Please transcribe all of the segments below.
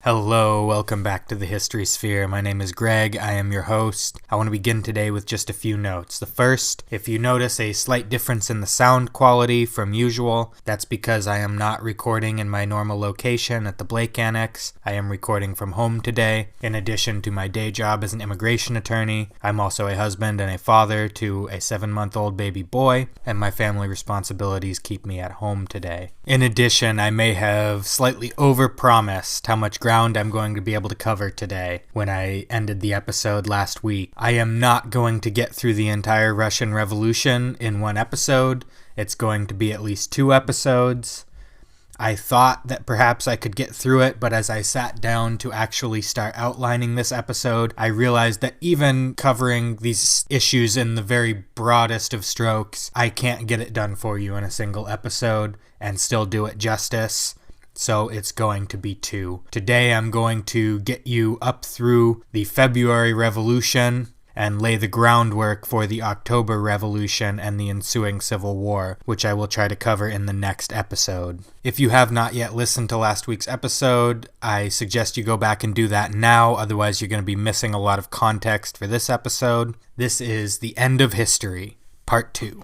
Hello, welcome back to the History Sphere. My name is Greg, I am your host. I want to begin today with just a few notes. The first, if you notice a slight difference in the sound quality from usual, that's because I am not recording in my normal location at the Blake Annex. I am recording from home today. In addition to my day job as an immigration attorney, I'm also a husband and a father to a 7-month-old baby boy, and my family responsibilities keep me at home today. In addition, I may have slightly overpromised how much ground I'm going to be able to cover today when I ended the episode last week. I am not going to get through the entire Russian Revolution in one episode. It's going to be at least 2 episodes. I thought that perhaps I could get through it, but as I sat down to actually start outlining this episode, I realized that even covering these issues in the very broadest of strokes, I can't get it done for you in a single episode and still do it justice. So it's going to be 2. Today I'm going to get you up through the February Revolution and lay the groundwork for the October Revolution and the ensuing Civil War, which I will try to cover in the next episode. If you have not yet listened to last week's episode, I suggest you go back and do that now, otherwise you're going to be missing a lot of context for this episode. This is The End of History, Part 2.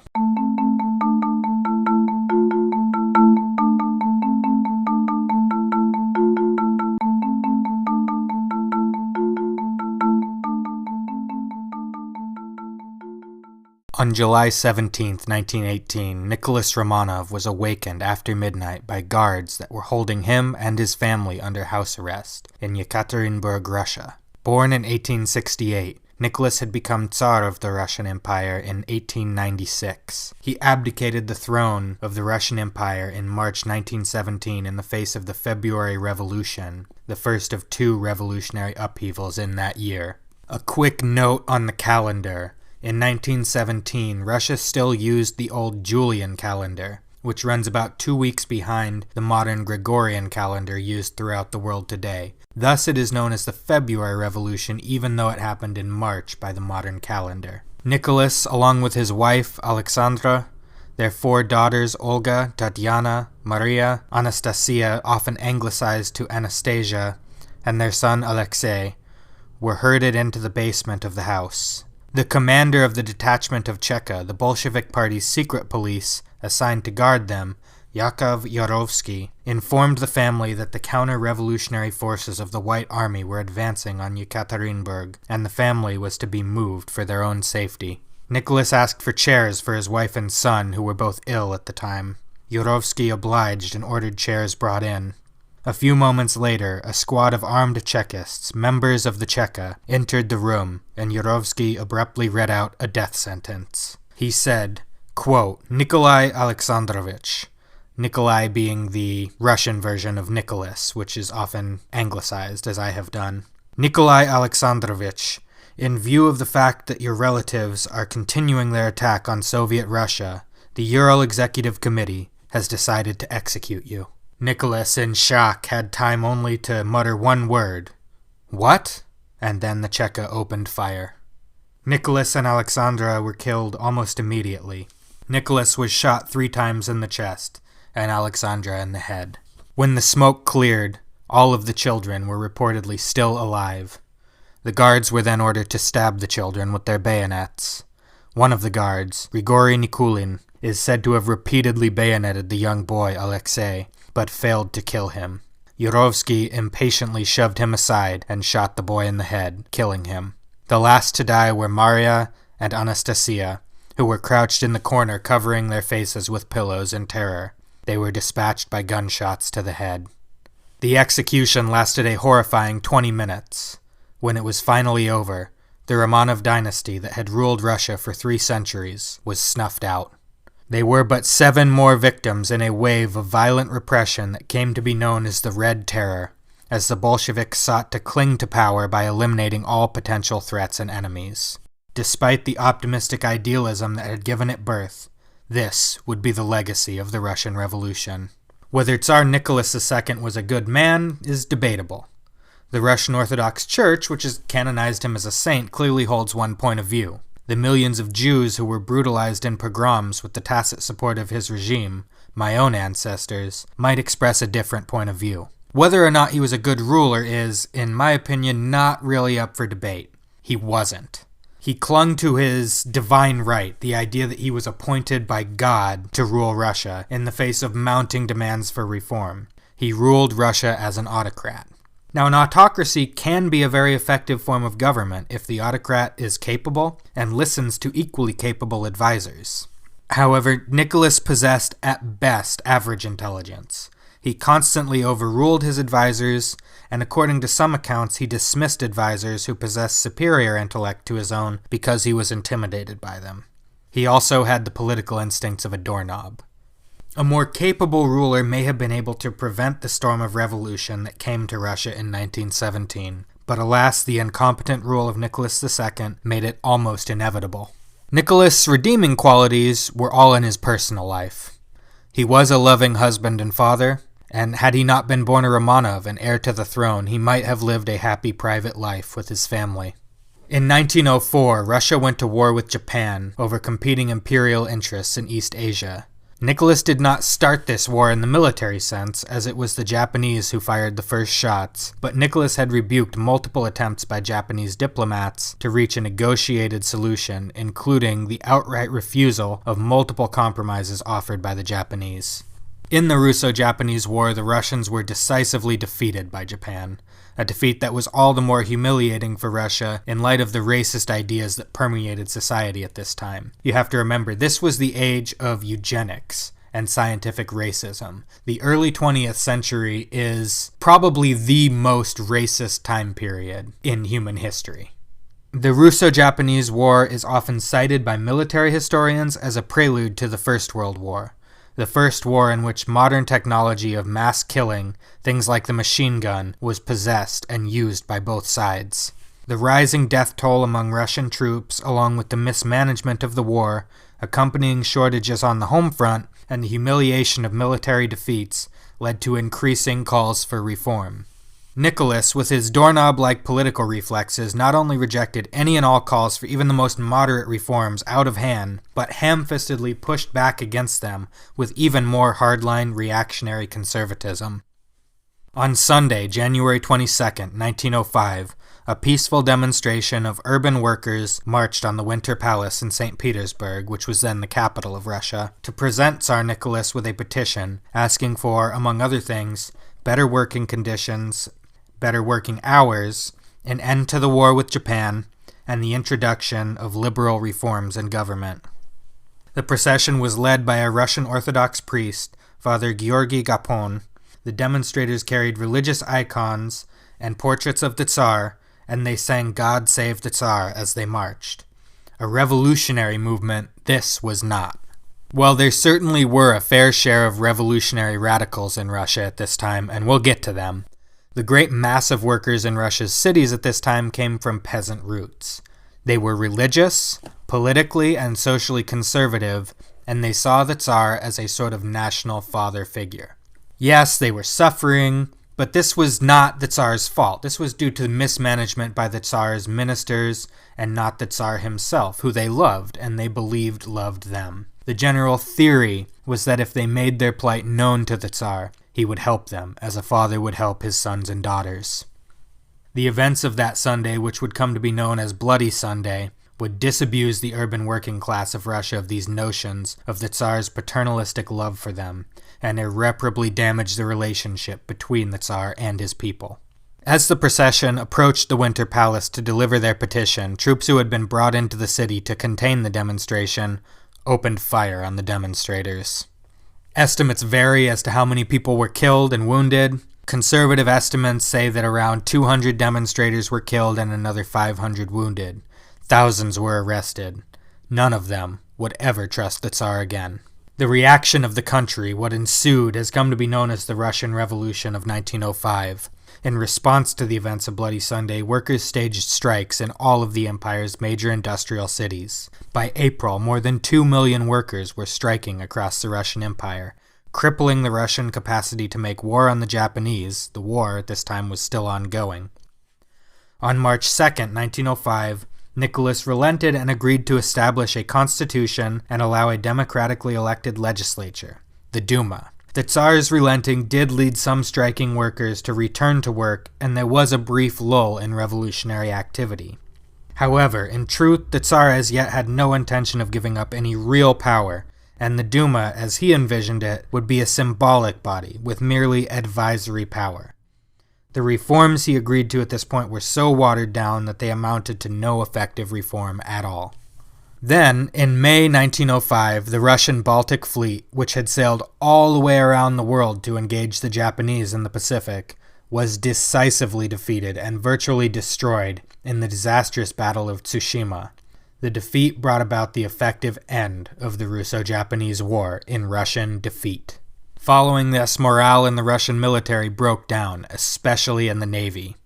On July 17, 1918, Nicholas Romanov was awakened after midnight by guards that were holding him and his family under house arrest in Yekaterinburg, Russia. Born in 1868, Nicholas had become Tsar of the Russian Empire in 1896. He abdicated the throne of the Russian Empire in March 1917 in the face of the February Revolution, the first of 2 revolutionary upheavals in that year. A quick note on the calendar. In 1917, Russia still used the old Julian calendar, which runs about 2 weeks behind the modern Gregorian calendar used throughout the world today. Thus it is known as the February Revolution, even though it happened in March by the modern calendar. Nicholas, along with his wife, Alexandra, their 4 daughters, Olga, Tatiana, Maria, Anastasia, often anglicized to Anastasia, and their son, Alexei, were herded into the basement of the house. The commander of the detachment of Cheka, the Bolshevik Party's secret police assigned to guard them, Yakov Yarovsky, informed the family that the counter-revolutionary forces of the White Army were advancing on Yekaterinburg, and the family was to be moved for their own safety. Nicholas asked for chairs for his wife and son, who were both ill at the time. Yarovsky obliged and ordered chairs brought in. A few moments later, a squad of armed Chekists, members of the Cheka, entered the room, and Yarovsky abruptly read out a death sentence. He said, quote, Nikolai Alexandrovich, Nikolai being the Russian version of Nicholas, which is often anglicized, as I have done. Nikolai Alexandrovich, in view of the fact that your relatives are continuing their attack on Soviet Russia, the Ural Executive Committee has decided to execute you. Nicholas, in shock, had time only to mutter one word, "What?" And then the Cheka opened fire. Nicholas and Alexandra were killed almost immediately. Nicholas was shot 3 times in the chest, and Alexandra in the head. When the smoke cleared, all of the children were reportedly still alive. The guards were then ordered to stab the children with their bayonets. One of the guards, Grigory Nikulin, is said to have repeatedly bayoneted the young boy Alexei, but failed to kill him. Yarovsky impatiently shoved him aside and shot the boy in the head, killing him. The last to die were Maria and Anastasia, who were crouched in the corner covering their faces with pillows in terror. They were dispatched by gunshots to the head. The execution lasted a horrifying 20 minutes. When it was finally over, the Romanov dynasty that had ruled Russia for 3 centuries was snuffed out. They were but 7 more victims in a wave of violent repression that came to be known as the Red Terror, as the Bolsheviks sought to cling to power by eliminating all potential threats and enemies. Despite the optimistic idealism that had given it birth, this would be the legacy of the Russian Revolution. Whether Tsar Nicholas II was a good man is debatable. The Russian Orthodox Church, which has canonized him as a saint, clearly holds one point of view. The millions of Jews who were brutalized in pogroms with the tacit support of his regime, my own ancestors, might express a different point of view. Whether or not he was a good ruler is, in my opinion, not really up for debate. He wasn't. He clung to his divine right, the idea that he was appointed by God to rule Russia in the face of mounting demands for reform. He ruled Russia as an autocrat. Now, an autocracy can be a very effective form of government if the autocrat is capable and listens to equally capable advisors. However, Nicholas possessed at best average intelligence. He constantly overruled his advisors, and according to some accounts, he dismissed advisors who possessed superior intellect to his own because he was intimidated by them. He also had the political instincts of a doorknob. A more capable ruler may have been able to prevent the storm of revolution that came to Russia in 1917, but alas, the incompetent rule of Nicholas II made it almost inevitable. Nicholas' redeeming qualities were all in his personal life. He was a loving husband and father, and had he not been born a Romanov and heir to the throne, he might have lived a happy private life with his family. In 1904, Russia went to war with Japan over competing imperial interests in East Asia. Nicholas did not start this war in the military sense, as it was the Japanese who fired the first shots, but Nicholas had rebuked multiple attempts by Japanese diplomats to reach a negotiated solution, including the outright refusal of multiple compromises offered by the Japanese. In the Russo-Japanese War, the Russians were decisively defeated by Japan, a defeat that was all the more humiliating for Russia in light of the racist ideas that permeated society at this time. You have to remember, this was the age of eugenics and scientific racism. The early 20th century is probably the most racist time period in human history. The Russo-Japanese War is often cited by military historians as a prelude to the First World War. The first war in which modern technology of mass killing, things like the machine gun, was possessed and used by both sides. The rising death toll among Russian troops, along with the mismanagement of the war, accompanying shortages on the home front, and the humiliation of military defeats, led to increasing calls for reform. Nicholas, with his doorknob-like political reflexes, not only rejected any and all calls for even the most moderate reforms out of hand, but ham-fistedly pushed back against them with even more hardline reactionary conservatism. On Sunday, January 22, 1905, a peaceful demonstration of urban workers marched on the Winter Palace in St. Petersburg, which was then the capital of Russia, to present Tsar Nicholas with a petition asking for, among other things, better working conditions, better working hours, an end to the war with Japan, and the introduction of liberal reforms in government. The procession was led by a Russian Orthodox priest, Father Georgy Gapon. The demonstrators carried religious icons and portraits of the Tsar, and they sang "God Save the Tsar" as they marched. A revolutionary movement, this was not. While there certainly were a fair share of revolutionary radicals in Russia at this time, and we'll get to them, the great mass of workers in Russia's cities at this time came from peasant roots. They were religious, politically and socially conservative, and they saw the Tsar as a sort of national father figure. Yes, they were suffering, but this was not the Tsar's fault. This was due to mismanagement by the Tsar's ministers, and not the Tsar himself, who they loved and they believed loved them. The general theory was that if they made their plight known to the Tsar, he would help them, as a father would help his sons and daughters. The events of that Sunday, which would come to be known as Bloody Sunday, would disabuse the urban working class of Russia of these notions of the Tsar's paternalistic love for them, and irreparably damage the relationship between the Tsar and his people. As the procession approached the Winter Palace to deliver their petition, troops who had been brought into the city to contain the demonstration opened fire on the demonstrators. Estimates vary as to how many people were killed and wounded. Conservative estimates say that around 200 demonstrators were killed and another 500 wounded. Thousands were arrested. None of them would ever trust the Tsar again. The reaction of the country, what ensued, has come to be known as the Russian Revolution of 1905. In response to the events of Bloody Sunday, workers staged strikes in all of the empire's major industrial cities. By April, more than 2 million workers were striking across the Russian Empire, crippling the Russian capacity to make war on the Japanese. The war at this time was still ongoing. On March 2, 1905, Nicholas relented and agreed to establish a constitution and allow a democratically elected legislature, the Duma. The Tsar's relenting did lead some striking workers to return to work, and there was a brief lull in revolutionary activity. However, in truth, the Tsar as yet had no intention of giving up any real power, and the Duma, as he envisioned it, would be a symbolic body with merely advisory power. The reforms he agreed to at this point were so watered down that they amounted to no effective reform at all. Then, in May 1905, the Russian Baltic Fleet, which had sailed all the way around the world to engage the Japanese in the Pacific, was decisively defeated and virtually destroyed in the disastrous Battle of Tsushima. The defeat brought about the effective end of the Russo-Japanese War in Russian defeat. Following this, morale in the Russian military broke down, especially in the Navy.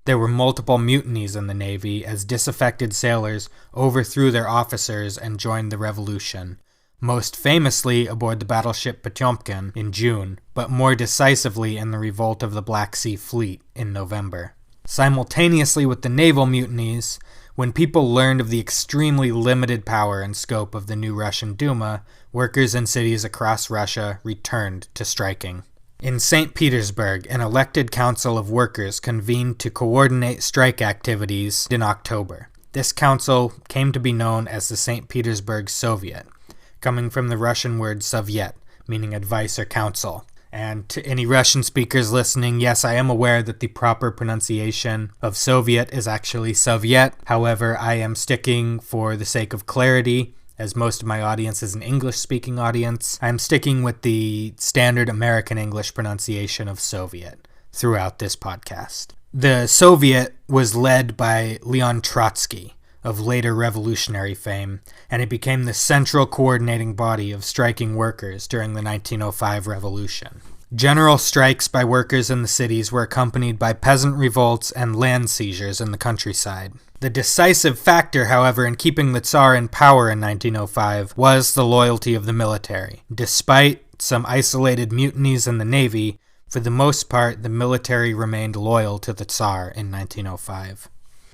There were multiple mutinies in the Navy as disaffected sailors overthrew their officers and joined the revolution, most famously aboard the battleship Potemkin in June, but more decisively in the revolt of the Black Sea Fleet in November. Simultaneously with the naval mutinies, when people learned of the extremely limited power and scope of the new Russian Duma, workers in cities across Russia returned to striking. In St. Petersburg, an elected council of workers convened to coordinate strike activities in October. This council came to be known as the St. Petersburg Soviet, coming from the Russian word Soviet, meaning advice or council. And to any Russian speakers listening, yes, I am aware that the proper pronunciation of Soviet is actually Soviet. However, I am sticking, for the sake of clarity, as most of my audience is an English-speaking audience, I'm sticking with the standard American English pronunciation of Soviet throughout this podcast. The Soviet was led by Leon Trotsky, of later revolutionary fame, and it became the central coordinating body of striking workers during the 1905 revolution. General strikes by workers in the cities were accompanied by peasant revolts and land seizures in the countryside. The decisive factor, however, in keeping the Tsar in power in 1905 was the loyalty of the military. Despite some isolated mutinies in the Navy, for the most part, the military remained loyal to the Tsar in 1905.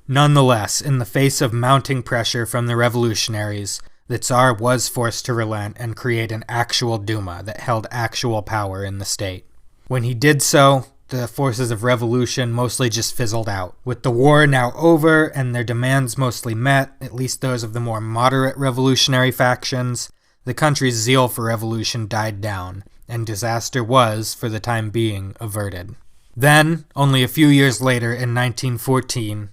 Nonetheless, in the face of mounting pressure from the revolutionaries, the Tsar was forced to relent and create an actual Duma that held actual power in the state. When he did so, the forces of revolution mostly just fizzled out. With the war now over and their demands mostly met, at least those of the more moderate revolutionary factions, the country's zeal for revolution died down, and disaster was, for the time being, averted. Then, only a few years later, in 1914,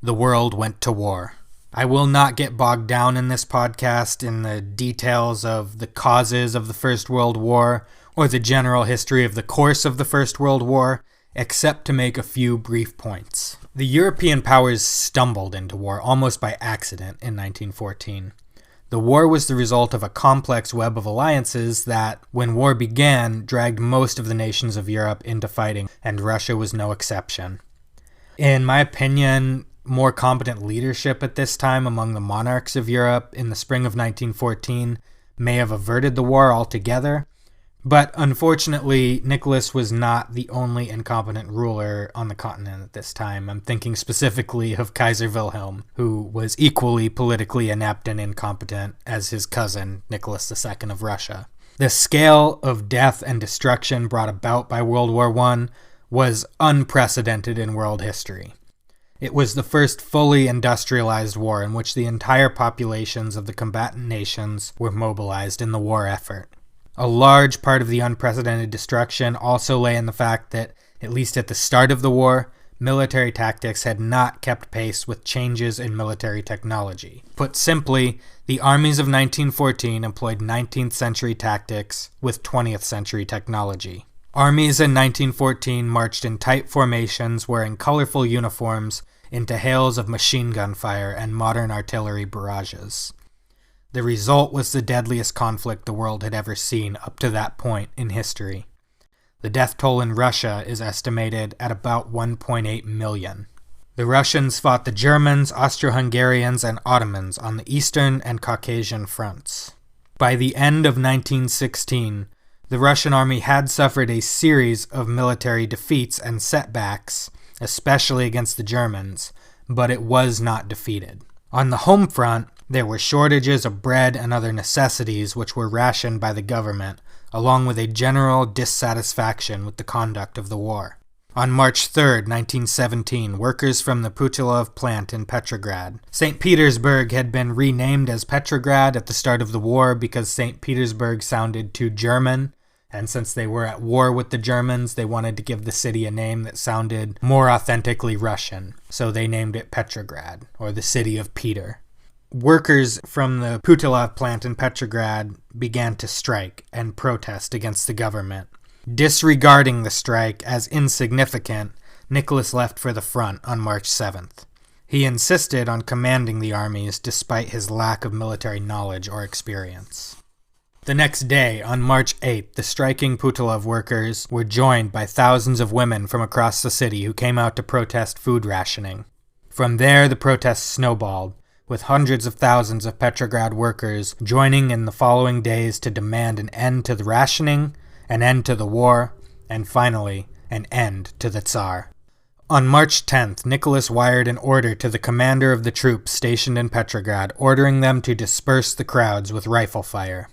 the world went to war. I will not get bogged down in this podcast in the details of the causes of the First World War or the general history of the course of the First World War, except to make a few brief points. The European powers stumbled into war almost by accident in 1914. The war was the result of a complex web of alliances that, when war began, dragged most of the nations of Europe into fighting, and Russia was no exception. In my opinion, more competent leadership at this time among the monarchs of Europe in the spring of 1914 may have averted the war altogether, but unfortunately, Nicholas was not the only incompetent ruler on the continent at this time. I'm thinking specifically of Kaiser Wilhelm, who was equally politically inept and incompetent as his cousin, Nicholas II of Russia. The scale of death and destruction brought about by World War I was unprecedented in world history. It was the first fully industrialized war in which the entire populations of the combatant nations were mobilized in the war effort. A large part of the unprecedented destruction also lay in the fact that, at least at the start of the war, military tactics had not kept pace with changes in military technology. Put simply, the armies of 1914 employed 19th century tactics with 20th century technology. Armies in 1914 marched in tight formations wearing colorful uniforms into hails of machine gun fire and modern artillery barrages. The result was the deadliest conflict the world had ever seen up to that point in history. The death toll in Russia is estimated at about 1.8 million. The Russians fought the Germans, Austro-Hungarians, and Ottomans on the Eastern and Caucasian fronts. By the end of 1916, the Russian army had suffered a series of military defeats and setbacks, especially against the Germans, but it was not defeated. On the home front, there were shortages of bread and other necessities which were rationed by the government, along with a general dissatisfaction with the conduct of the war. On March 3, 1917, workers from the Putilov plant in Petrograd. St. Petersburg had been renamed as Petrograd at the start of the war because St. Petersburg sounded too German, and since they were at war with the Germans, they wanted to give the city a name that sounded more authentically Russian, so they named it Petrograd, or the city of Peter. Workers from the Putilov plant in Petrograd began to strike and protest against the government. Disregarding the strike as insignificant, Nicholas left for the front on March 7th. He insisted on commanding the armies despite his lack of military knowledge or experience. The next day, on March 8th, the striking Putilov workers were joined by thousands of women from across the city who came out to protest food rationing. From there, the protests snowballed, with hundreds of thousands of Petrograd workers joining in the following days to demand an end to the rationing, an end to the war, and finally, an end to the Tsar. On March 10th, Nicholas wired an order to the commander of the troops stationed in Petrograd, ordering them to disperse the crowds with rifle fire.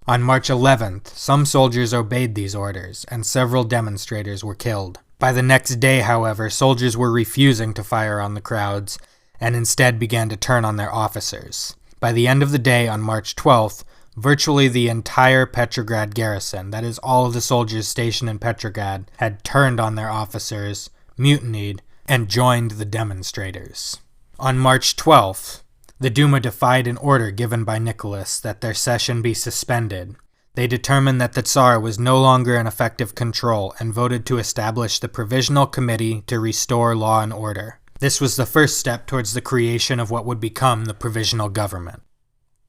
On March 11th, some soldiers obeyed these orders, and several demonstrators were killed. By the next day, however, soldiers were refusing to fire on the crowds, and instead began to turn on their officers. By the end of the day, on March 12th, virtually the entire Petrograd garrison, that is all of the soldiers stationed in Petrograd, had turned on their officers, mutinied, and joined the demonstrators. On March 12th, the Duma defied an order given by Nicholas that their session be suspended. They determined that the Tsar was no longer in effective control and voted to establish the Provisional Committee to restore law and order. This was the first step towards the creation of what would become the Provisional Government.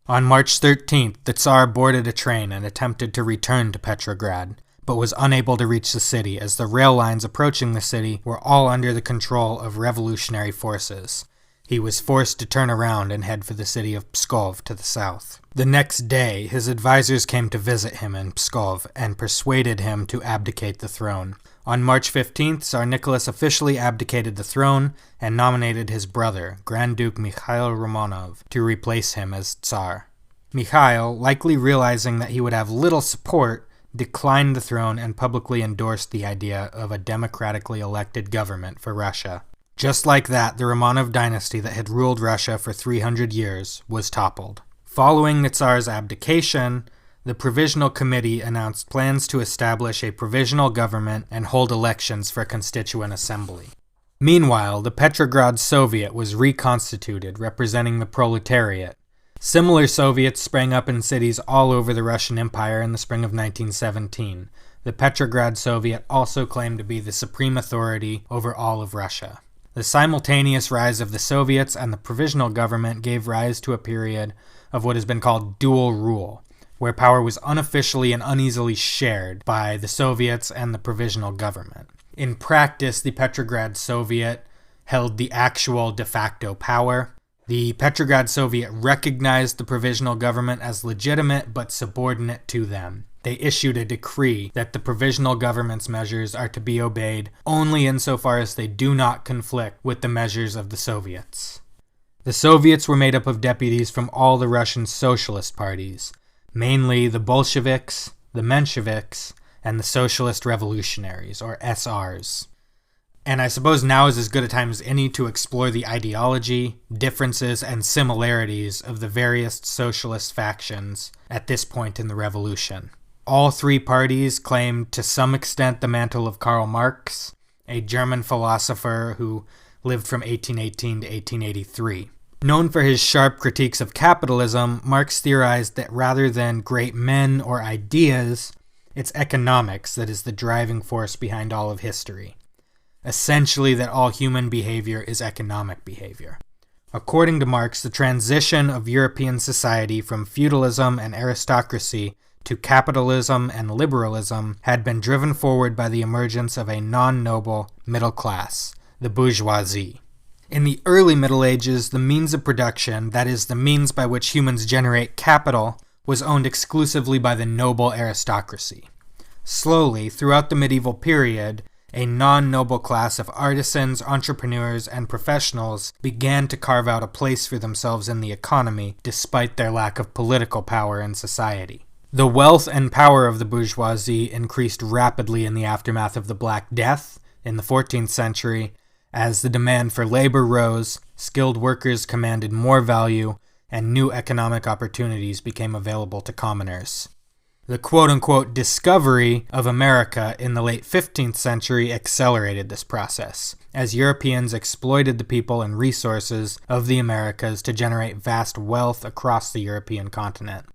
On March 13th, the Tsar boarded a train and attempted to return to Petrograd, but was unable to reach the city as the rail lines approaching the city were all under the control of revolutionary forces. He was forced to turn around and head for the city of Pskov to the south. The next day, his advisors came to visit him in Pskov and persuaded him to abdicate the throne. On March 15th, Tsar Nicholas officially abdicated the throne and nominated his brother, Grand Duke Mikhail Romanov, to replace him as Tsar. Mikhail, likely realizing that he would have little support, declined the throne and publicly endorsed the idea of a democratically elected government for Russia. Just like that, the Romanov dynasty that had ruled Russia for 300 years was toppled. Following the Tsar's abdication, the Provisional Committee announced plans to establish a provisional government and hold elections for Constituent Assembly. Meanwhile, the Petrograd Soviet was reconstituted, representing the proletariat. Similar Soviets sprang up in cities all over the Russian Empire in the spring of 1917. The Petrograd Soviet also claimed to be the supreme authority over all of Russia. The simultaneous rise of the Soviets and the provisional government gave rise to a period of what has been called dual rule, where power was unofficially and uneasily shared by the Soviets and the provisional government. In practice, the Petrograd Soviet held the actual de facto power. The Petrograd Soviet recognized the provisional government as legitimate but subordinate to them. They issued a decree that the provisional government's measures are to be obeyed only insofar as they do not conflict with the measures of the Soviets. The Soviets were made up of deputies from all the Russian socialist parties, mainly the Bolsheviks, the Mensheviks, and the Socialist Revolutionaries, or SRs. And I suppose now is as good a time as any to explore the ideology, differences, and similarities of the various socialist factions at this point in the revolution. All three parties claimed to some extent the mantle of Karl Marx, a German philosopher who lived from 1818 to 1883. Known for his sharp critiques of capitalism, Marx theorized that rather than great men or ideas, it's economics that is the driving force behind all of history. Essentially, that all human behavior is economic behavior. According to Marx, the transition of European society from feudalism and aristocracy to capitalism and liberalism had been driven forward by the emergence of a non-noble middle class, the bourgeoisie. In the early Middle Ages, the means of production, that is, the means by which humans generate capital, was owned exclusively by the noble aristocracy. Slowly, throughout the medieval period, a non-noble class of artisans, entrepreneurs, and professionals began to carve out a place for themselves in the economy, despite their lack of political power in society. The wealth and power of the bourgeoisie increased rapidly in the aftermath of the Black Death in the 14th century. As the demand for labor rose, skilled workers commanded more value, and new economic opportunities became available to commoners. The quote-unquote discovery of America in the late 15th century accelerated this process, as Europeans exploited the people and resources of the Americas to generate vast wealth across the European continent.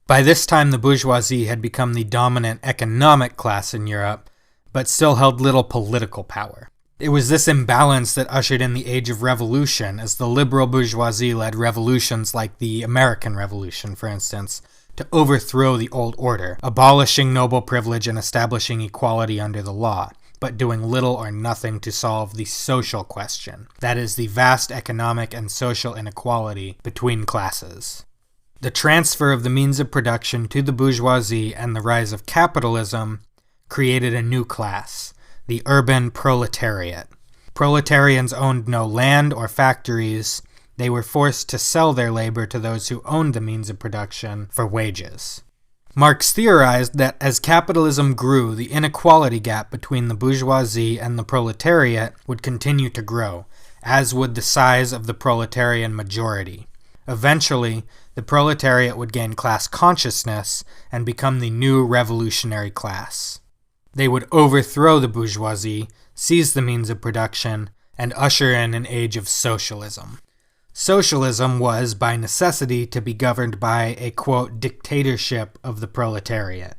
By this time, the bourgeoisie had become the dominant economic class in Europe, but still held little political power. It was this imbalance that ushered in the Age of Revolution, as the liberal bourgeoisie led revolutions like the American Revolution, for instance, to overthrow the old order, abolishing noble privilege and establishing equality under the law, but doing little or nothing to solve the social question, that is, the vast economic and social inequality between classes. The transfer of the means of production to the bourgeoisie and the rise of capitalism created a new class, the urban proletariat. Proletarians owned no land or factories. They were forced to sell their labor to those who owned the means of production for wages. Marx theorized that as capitalism grew, the inequality gap between the bourgeoisie and the proletariat would continue to grow, as would the size of the proletarian majority. Eventually, the proletariat would gain class consciousness and become the new revolutionary class. They would overthrow the bourgeoisie, seize the means of production, and usher in an age of socialism. Socialism was, by necessity, to be governed by a, quote, dictatorship of the proletariat.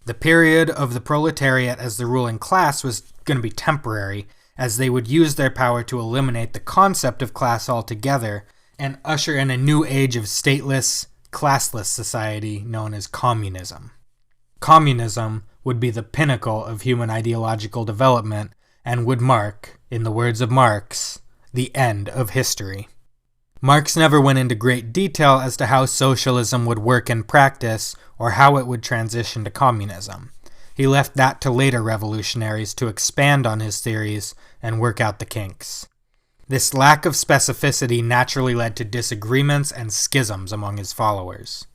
The period of the proletariat as the ruling class was going to be temporary, as they would use their power to eliminate the concept of class altogether and usher in a new age of stateless, classless society known as communism. Communism would be the pinnacle of human ideological development and would mark, in the words of Marx, the end of history. Marx never went into great detail as to how socialism would work in practice or how it would transition to communism. He left that to later revolutionaries to expand on his theories and work out the kinks. This lack of specificity naturally led to disagreements and schisms among his followers.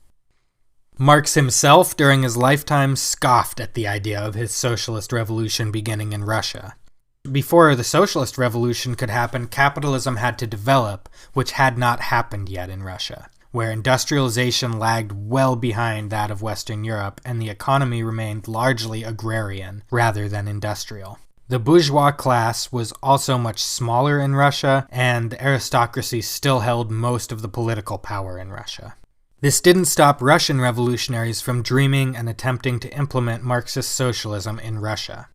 Marx himself, during his lifetime, scoffed at the idea of his socialist revolution beginning in Russia. Before the socialist revolution could happen, capitalism had to develop, which had not happened yet in Russia, where industrialization lagged well behind that of Western Europe and the economy remained largely agrarian rather than industrial. The bourgeois class was also much smaller in Russia, and the aristocracy still held most of the political power in Russia. This didn't stop Russian revolutionaries from dreaming and attempting to implement Marxist socialism in Russia.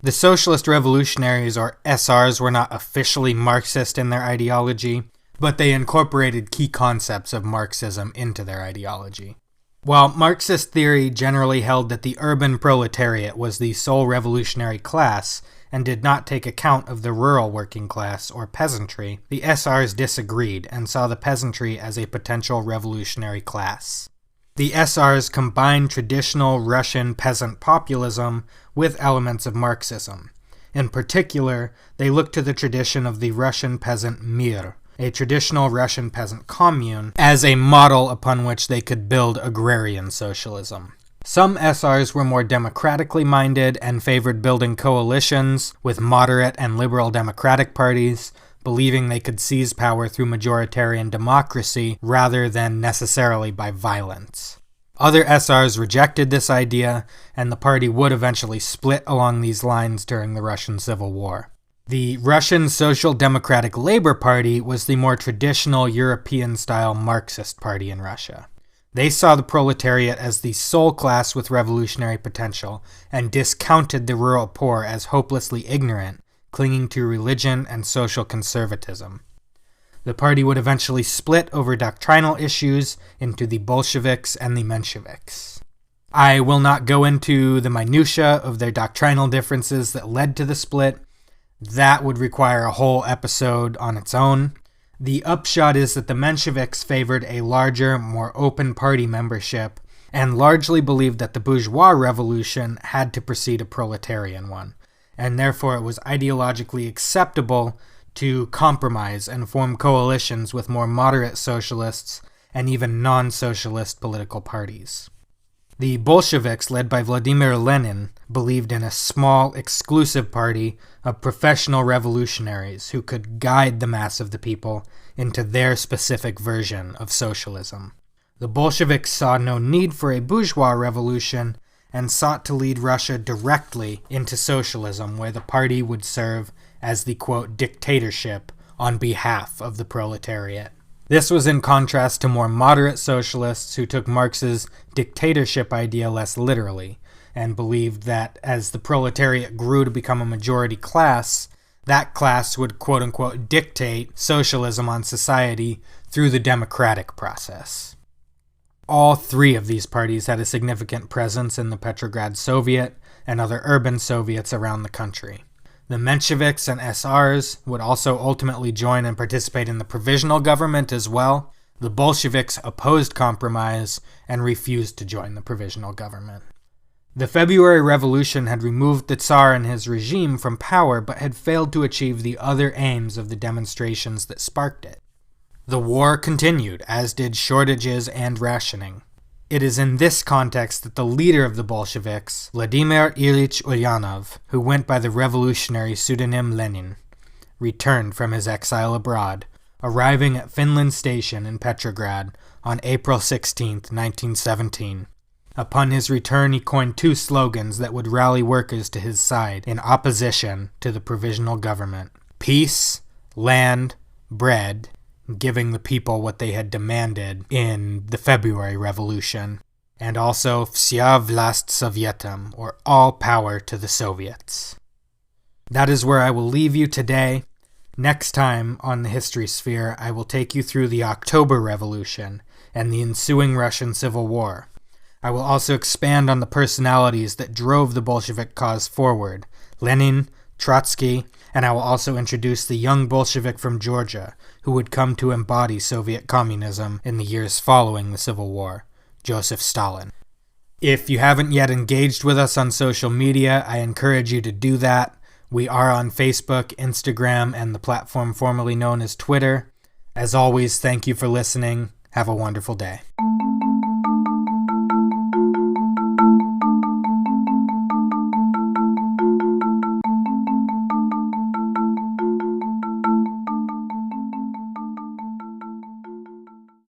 The socialist revolutionaries, or SRs, were not officially Marxist in their ideology, but they incorporated key concepts of Marxism into their ideology. While Marxist theory generally held that the urban proletariat was the sole revolutionary class and did not take account of the rural working class or peasantry, the SRs disagreed and saw the peasantry as a potential revolutionary class. The SRs combined traditional Russian peasant populism with elements of Marxism. In particular, they looked to the tradition of the Russian peasant mir, a traditional Russian peasant commune, as a model upon which they could build agrarian socialism. Some SRs were more democratically minded and favored building coalitions with moderate and liberal democratic parties, believing they could seize power through majoritarian democracy rather than necessarily by violence. Other SRs rejected this idea, and the party would eventually split along these lines during the Russian Civil War. The Russian Social Democratic Labor Party was the more traditional European-style Marxist party in Russia. They saw the proletariat as the sole class with revolutionary potential and discounted the rural poor as hopelessly ignorant, clinging to religion and social conservatism. The party would eventually split over doctrinal issues into the Bolsheviks and the Mensheviks. I will not go into the minutiae of their doctrinal differences that led to the split. That would require a whole episode on its own. The upshot is that the Mensheviks favored a larger, more open party membership and largely believed that the bourgeois revolution had to precede a proletarian one, and therefore it was ideologically acceptable to compromise and form coalitions with more moderate socialists and even non-socialist political parties. The Bolsheviks, led by Vladimir Lenin, believed in a small, exclusive party of professional revolutionaries who could guide the mass of the people into their specific version of socialism. The Bolsheviks saw no need for a bourgeois revolution and sought to lead Russia directly into socialism, where the party would serve as the, quote, dictatorship on behalf of the proletariat. This was in contrast to more moderate socialists who took Marx's dictatorship idea less literally, and believed that as the proletariat grew to become a majority class, that class would quote-unquote dictate socialism on society through the democratic process. All three of these parties had a significant presence in the Petrograd Soviet and other urban Soviets around the country. The Mensheviks and SRs would also ultimately join and participate in the provisional government as well. The Bolsheviks opposed compromise and refused to join the provisional government. The February Revolution had removed the Tsar and his regime from power, but had failed to achieve the other aims of the demonstrations that sparked it. The war continued, as did shortages and rationing. It is in this context that the leader of the Bolsheviks, Vladimir Ilyich Ulyanov, who went by the revolutionary pseudonym Lenin, returned from his exile abroad, arriving at Finland Station in Petrograd on April 16, 1917. Upon his return, he coined two slogans that would rally workers to his side in opposition to the provisional government: peace, land, bread, giving the people what they had demanded in the February Revolution, and also Vsya vlast Sovietam, or all power to the Soviets. That is where I will leave you today. Next time on the History Sphere, I will take you through the October Revolution and the ensuing Russian Civil War. I will also expand on the personalities that drove the Bolshevik cause forward: Lenin, Trotsky, and I will also introduce the young Bolshevik from Georgia who would come to embody Soviet communism in the years following the Civil War, Joseph Stalin. If you haven't yet engaged with us on social media, I encourage you to do that. We are on Facebook, Instagram, and the platform formerly known as Twitter. As always, thank you for listening. Have a wonderful day.